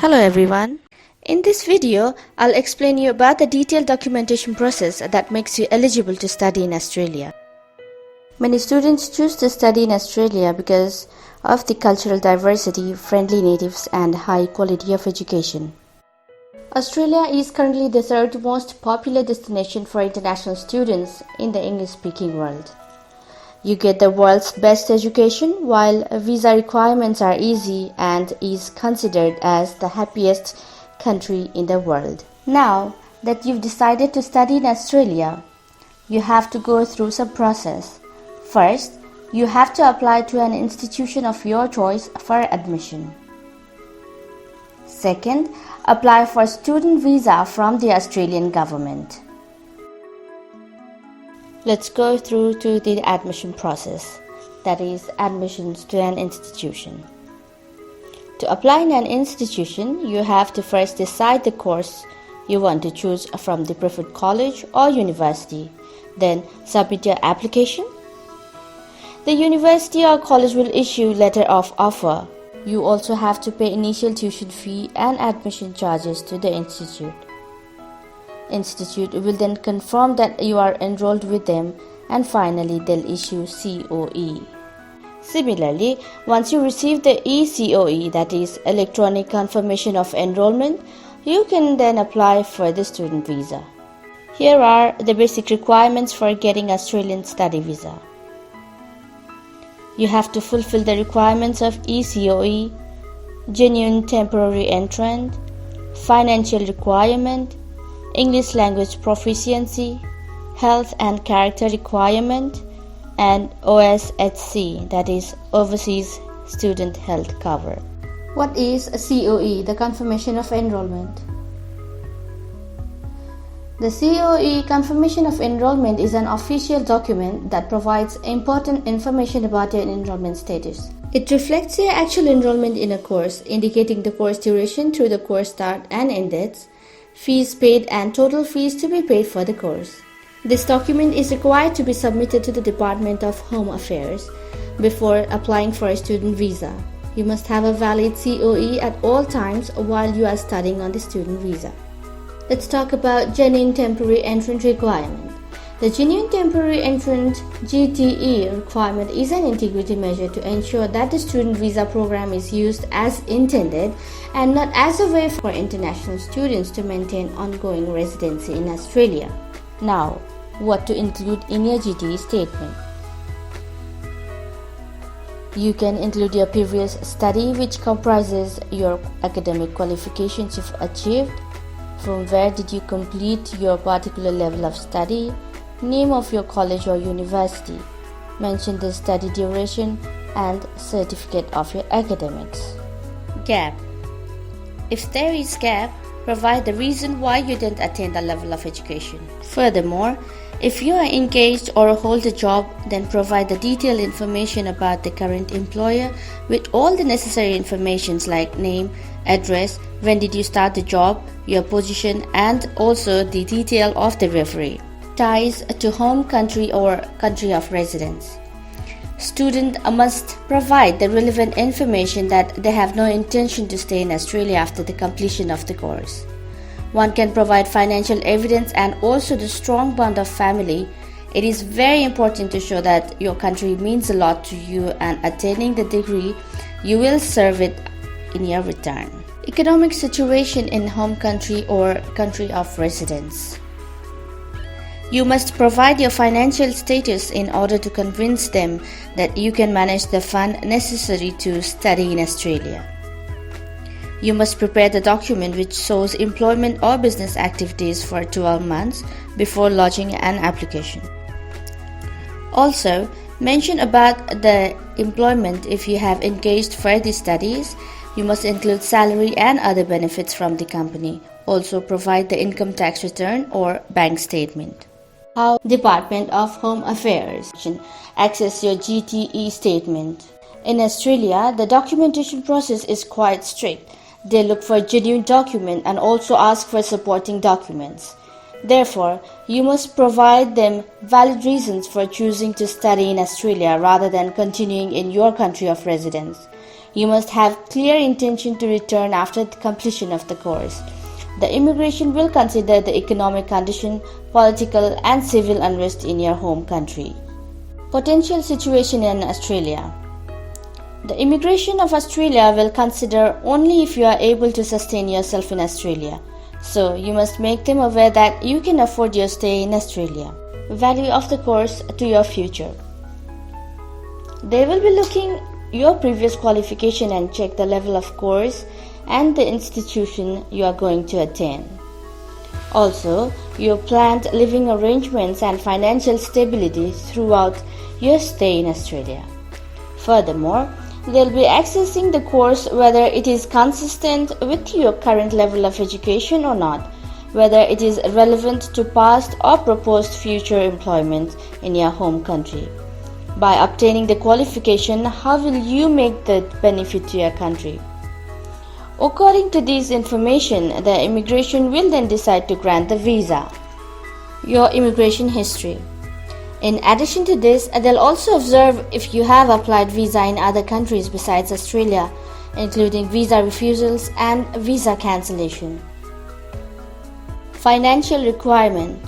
Hello everyone. In this video, I'll explain you about the detailed documentation process that makes you eligible to study in Australia. Many students choose to study in Australia because of the cultural diversity, friendly natives, and high quality of education. Australia is currently the third most popular destination for international students in the English-speaking world. You get the world's best education while visa requirements are easy and is considered as the happiest country in the world. Now that you've decided to study in Australia, you have to go through some process. First, you have to apply to an institution of your choice for admission. Second, apply for student visa from the Australian government. Let's go through to the admission process, that is, admissions to an institution. To apply in an institution, you have to first decide the course you want to choose from the preferred college or university, then submit your application. The university or college will issue letter of offer. You also have to pay initial tuition fee and admission charges to the institute. Institute will then confirm that you are enrolled with them, and finally they'll issue COE. Similarly, once you receive the eCOE, that is Electronic Confirmation of Enrollment, you can then apply for the student visa. Here are the basic requirements for getting Australian study visa. You have to fulfill the requirements of eCOE, genuine temporary entrant, financial requirement, English language proficiency, health and character requirement, and OSHC, that is Overseas Student Health Cover. What is a COE, the Confirmation of Enrollment? The COE, Confirmation of Enrollment, is an official document that provides important information about your enrollment status. It reflects your actual enrollment in a course, indicating the course duration through the course start and end dates, fees paid and total fees to be paid for the course. This document is required to be submitted to the Department of Home Affairs before applying for a student visa. You must have a valid COE at all times while you are studying on the student visa. Let's talk about Genuine Temporary Entrant requirement. The Genuine Temporary Entrant GTE requirement is an integrity measure to ensure that the student visa program is used as intended and not as a way for international students to maintain ongoing residency in Australia. Now, what to include in your GTE statement? You can include your previous study, which comprises your academic qualifications you've achieved, from where did you complete your particular level of study, name of your college or university, mention the study duration, and certificate of your academics. Gap. If there is gap, provide the reason why you didn't attain the level of education. Furthermore, if you are engaged or hold a job, then provide the detailed information about the current employer with all the necessary informations like name, address, when did you start the job, your position, and also the detail of the referee. Ties to home country or country of residence. Student must provide the relevant information that they have no intention to stay in Australia after the completion of the course. One can provide financial evidence and also the strong bond of family. It is very important to show that your country means a lot to you, and attaining the degree, you will serve it in your return. Economic situation in home country or country of residence. You must provide your financial status in order to convince them that you can manage the fund necessary to study in Australia. You must prepare the document which shows employment or business activities for 12 months before lodging an application. Also, mention about the employment if you have engaged for the studies. You must include salary and other benefits from the company. Also provide the income tax return or bank statement. How Department of Home Affairs access your GTE statement. In Australia, the documentation process is quite strict. They look for genuine document and also ask for supporting documents. Therefore, you must provide them valid reasons for choosing to study in Australia rather than continuing in your country of residence. You must have clear intention to return after the completion of the course. The immigration will consider the economic condition, political and civil unrest in your home country. Potential situation in Australia. The immigration of Australia will consider only if you are able to sustain yourself in Australia. So you must make them aware that you can afford your stay in Australia. Value of the course to your future. They will be looking your previous qualification and check the level of course and the institution you are going to attend. Also, your planned living arrangements and financial stability throughout your stay in Australia. Furthermore, they'll be accessing the course whether it is consistent with your current level of education or not, whether it is relevant to past or proposed future employment in your home country. By obtaining the qualification, how will you make the benefit to your country? According to this information, the immigration will then decide to grant the visa. Your immigration history. In addition to this, they'll also observe if you have applied visa in other countries besides Australia, including visa refusals and visa cancellation. Financial requirement.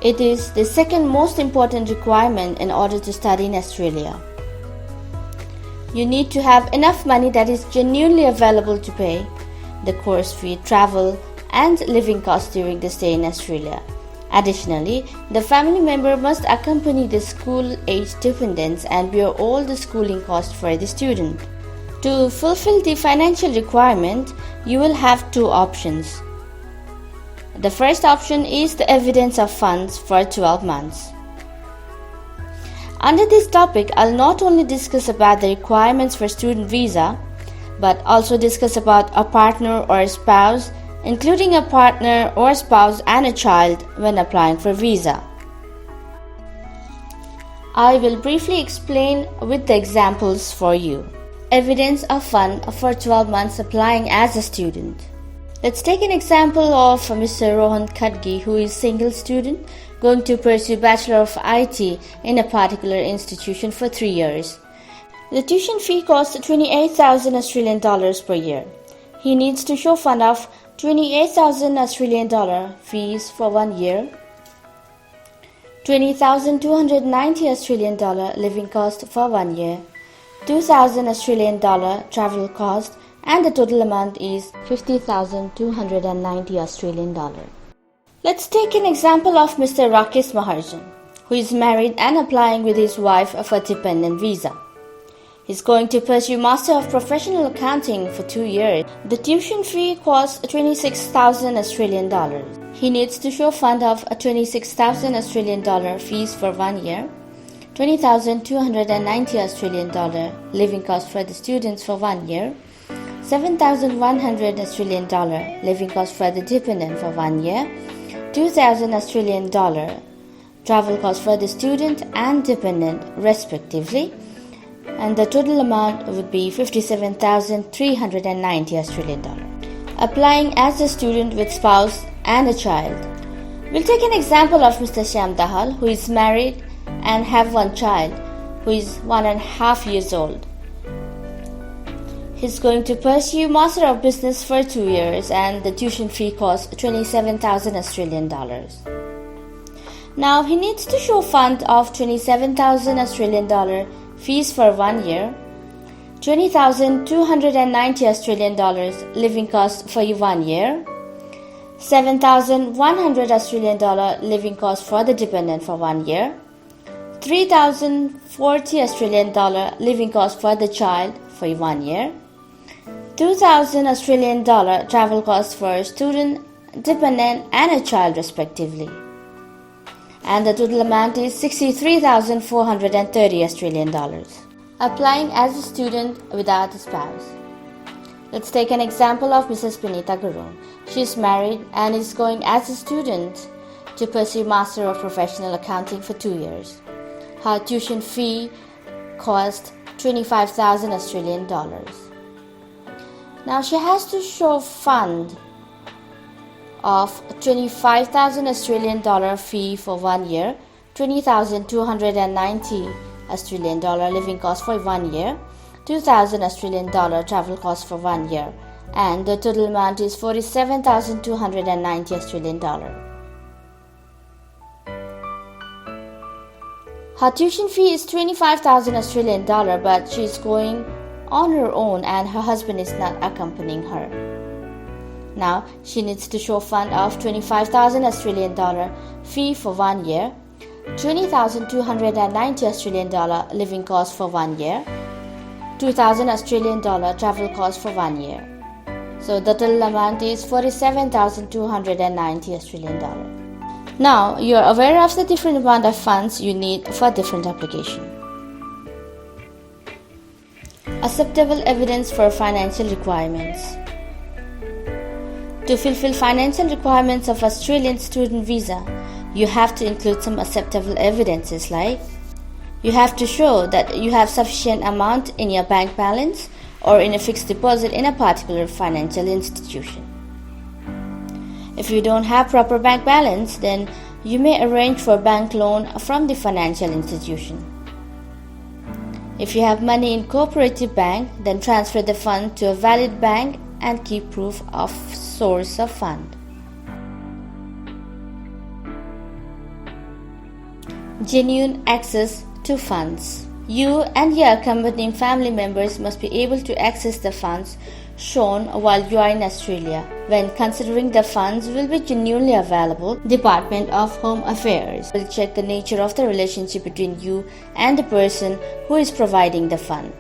It is the second most important requirement in order to study in Australia. You need to have enough money that is genuinely available to pay the course fee, travel, and living costs during the stay in Australia. Additionally, the family member must accompany the school-age dependents and bear all the schooling costs for the student. To fulfill the financial requirement, you will have two options. The first option is the evidence of funds for 12 months. Under this topic, I'll not only discuss about the requirements for student visa, but also discuss about a partner or a spouse, including a partner or spouse and a child when applying for visa. I will briefly explain with the examples for you. Evidence of fund for 12 months applying as a student. Let's take an example of Mr. Rohan Khadgi, who is single student going to pursue Bachelor of IT in a particular institution for 3 years. The tuition fee costs 28,000 Australian dollars per year. He needs to show fund of 28,000 Australian dollar fees for 1 year, 20,290 Australian dollar living cost for 1 year, 2,000 Australian dollar travel cost, and the total amount is 50,290 Australian dollar. Let's take an example of Mr. Rakesh Maharjan, who is married and applying with his wife for dependent visa. He's going to pursue Master of Professional Accounting for 2 years. The tuition fee costs 26,000 Australian dollars. He needs to show fund of 26,000 Australian dollar fees for 1 year, 20,290 Australian dollar living cost for the students for 1 year, 7,100 Australian dollar living cost for the dependent for 1 year, 2,000 Australian dollar travel cost for the student and dependent respectively, and the total amount would be 57,390 Australian dollar. Applying as a student with spouse and a child. We'll take an example of Mr. Shyam Dahal, who is married and have one child who is 1.5 years old. He's going to pursue Master of Business for 2 years and the tuition fee costs 27,000 Australian dollars. Now he needs to show fund of 27,000 Australian dollar fees for 1 year, 20,290 Australian dollars living cost for 1 year, 7,100 Australian dollar living cost for the dependent for 1 year, 3,040 Australian dollar living cost for the child for 1 year, 2,000 Australian dollar travel cost for student, dependent and a child respectively. And the total amount is 63,430 Australian dollars. Applying as a student without a spouse. Let's take an example of Mrs. Pinita Gurung. She is married and is going as a student to pursue Master of Professional Accounting for 2 years. Her tuition fee cost 25,000 Australian dollars. Now she has to show fund of 25,000 Australian dollar fee for 1 year, 20,290 Australian dollar living cost for 1 year, 2,000 Australian dollar travel cost for 1 year, and the total amount is 47,290 Australian dollar. Her tuition fee is 25,000 Australian dollar, but she is going on her own and her husband is not accompanying her. Now, she needs to show fund of 25,000 Australian dollar fee for 1 year, 20,290 Australian dollar living cost for 1 year, 2,000 Australian dollar travel cost for 1 year. So the total amount is 47,290 Australian dollar. Now, you are aware of the different amount of funds you need for different application. Acceptable evidence for financial requirements. To fulfill financial requirements of Australian student visa, you have to include some acceptable evidences like you have to show that you have sufficient amount in your bank balance or in a fixed deposit in a particular financial institution. If you don't have proper bank balance, then you may arrange for a bank loan from the financial institution. If you have money in cooperative bank, then transfer the fund to a valid bank and keep proof of source of fund. Genuine access to funds. You and your accompanying family members must be able to access the funds shown while you are in Australia. When considering the funds will be genuinely available, Department of Home Affairs will check the nature of the relationship between you and the person who is providing the fund.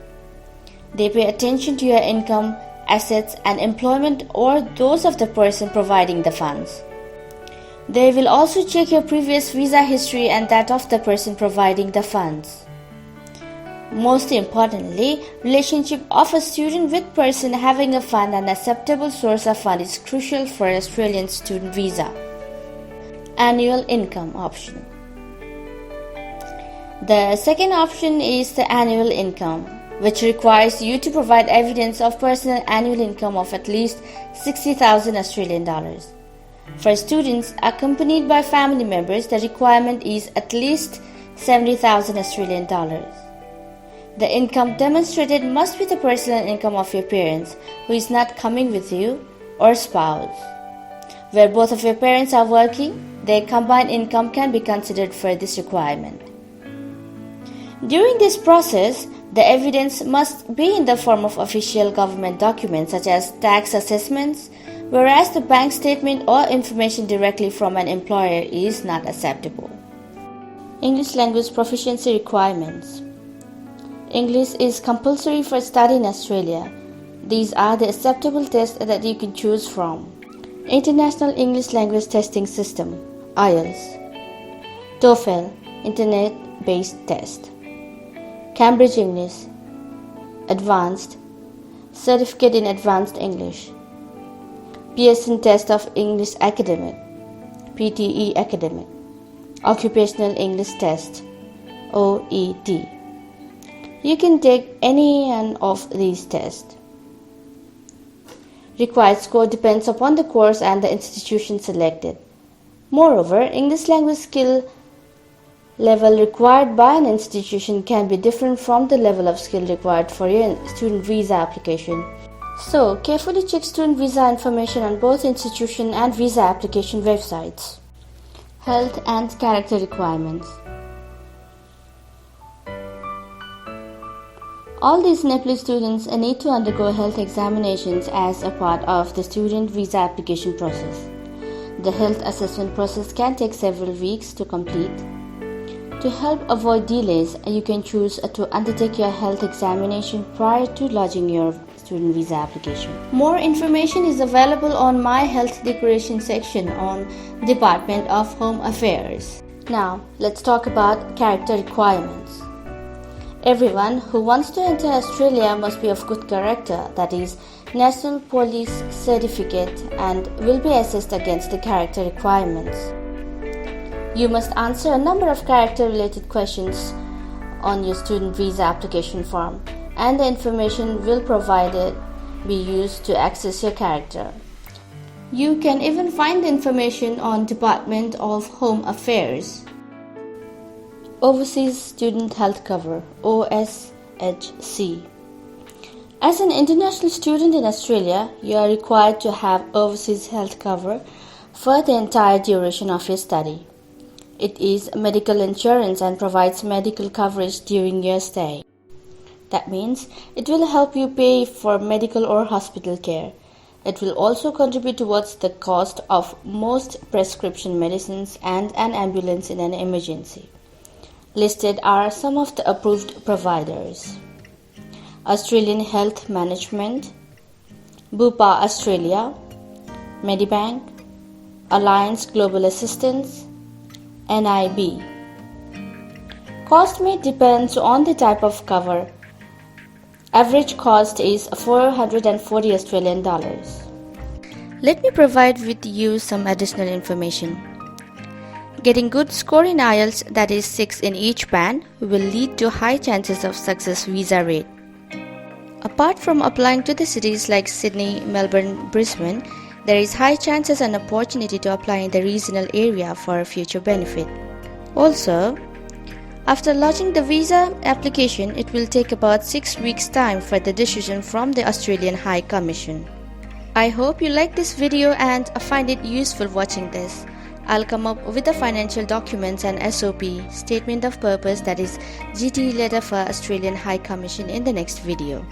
They pay attention to your income, assets and employment or those of the person providing the funds. They will also check your previous visa history and that of the person providing the funds. Most importantly, relationship of a student with person having a fund and acceptable source of fund is crucial for Australian student visa. Annual income option. The second option is the annual income, which requires you to provide evidence of personal annual income of at least 60,000 Australian dollars. For students accompanied by family members, the requirement is at least 70,000 Australian dollars. The income demonstrated must be the personal income of your parents who is not coming with you or spouse. Where both of your parents are working, their combined income can be considered for this requirement. During this process, the evidence must be in the form of official government documents such as tax assessments, whereas the bank statement or information directly from an employer is not acceptable. English language proficiency requirements. English is compulsory for study in Australia. These are the acceptable tests that you can choose from. International English Language Testing System (IELTS), TOEFL Internet-based test, Cambridge English, Advanced, Certificate in Advanced English, Pearson Test of English Academic, PTE Academic, Occupational English Test, OET. You can take any one of these tests. Required score depends upon the course and the institution selected. Moreover, English language skill level required by an institution can be different from the level of skill required for your student visa application. So, carefully check student visa information on both institution and visa application websites. Health and character requirements. All these Nepali students need to undergo health examinations as a part of the student visa application process. The health assessment process can take several weeks to complete. To help avoid delays, you can choose to undertake your health examination prior to lodging your student visa application. More information is available on My Health Declaration section on Department of Home Affairs. Now, let's talk about character requirements. Everyone who wants to enter Australia must be of good character, that is, National Police Certificate, and will be assessed against the character requirements. You must answer a number of character-related questions on your student visa application form, and the information will provided be used to access your character. You can even find the information on Department of Home Affairs. Overseas Student Health Cover (OSHC). As an international student in Australia, you are required to have overseas health cover for the entire duration of your study. It is medical insurance and provides medical coverage during your stay. That means it will help you pay for medical or hospital care. It will also contribute towards the cost of most prescription medicines and an ambulance in an emergency. Listed are some of the approved providers: Australian Health Management, Bupa Australia, Medibank, Alliance Global Assistance, NIB. Cost may depend on the type of cover. Average cost is 440 Australian dollars. Let me provide with you some additional information. Getting good score in IELTS, that is 6 in each band, will lead to high chances of success visa rate. Apart from applying to the cities like Sydney, Melbourne, Brisbane, there is high chances and opportunity to apply in the regional area for a future benefit. Also, after lodging the visa application, it will take about 6 weeks' time for the decision from the Australian High Commission. I hope you like this video and find it useful watching this. I'll come up with the financial documents and SOP, Statement of Purpose, that is GT letter for Australian High Commission, in the next video.